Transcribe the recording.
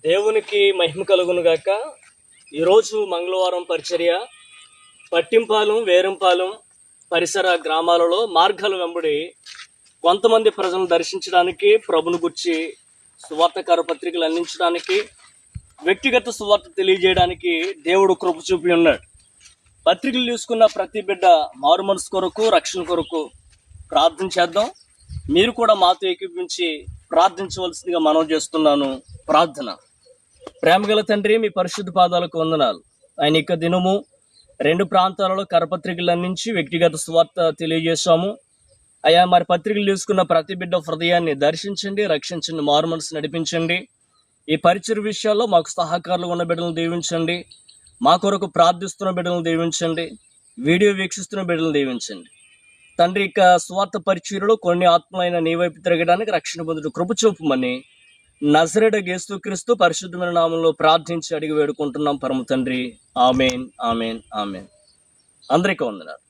దేవునికి మహిమ కలుగును గాక. ఈరోజు మంగళవారం పరిచర్య పట్టింపాలెం, వేరంపాలెం పరిసర గ్రామాలలో మార్గాల వెంబడి కొంతమంది ప్రజలను దర్శించడానికి, ప్రభుని గురించి సువార్తకార పత్రికలు అందించడానికి, వ్యక్తిగత సువార్త తెలియజేయడానికి దేవుడు కృప చూపి ఉన్నాడు. పత్రికలు తీసుకున్న ప్రతి బిడ్డ మారు మనసు కొరకు, రక్షణ కొరకు ప్రార్థన చేద్దాం. మీరు కూడా మాతో ఏకీపించి ప్రార్థించవలసిందిగా మనవి చేస్తున్నాను. ప్రార్థన. ప్రేమగల తండ్రి, మీ పరిశుద్ధ పాదాలకు వందనాలు. ఆయన ఇక దినము 2 ప్రాంతాలలో కరపత్రికలు అందించి వ్యక్తిగత స్వార్థ తెలియజేశాము. అయా, మరి పత్రికలు తీసుకున్న ప్రతి బిడ్డ హృదయాన్ని దర్శించండి, రక్షించండి, మారు మనసు నడిపించండి. ఈ పరిచయ విషయాల్లో మాకు సహకారులు ఉన్న బిడ్డలను దీవించండి. మా కొరకు ప్రార్థిస్తున్న బిడ్డలను దీవించండి. వీడియో వీక్షిస్తున్న బిడ్డలను దీవించండి తండ్రి. ఇక స్వార్థ పరిచర్యలో కొన్ని ఆత్మలైన నీ వైపు తిరగడానికి, రక్షణ పొందుటకు కృప చూపమని నజరేయుడైన యేసుక్రీస్తు పరిశుద్ధమైన నామంలో ప్రార్థించి అడిగి వేడుకుంటున్నాం పరమ తండ్రి. ఆమేన్, ఆమేన్, ఆమేన్. అందరికీ వందనాలు.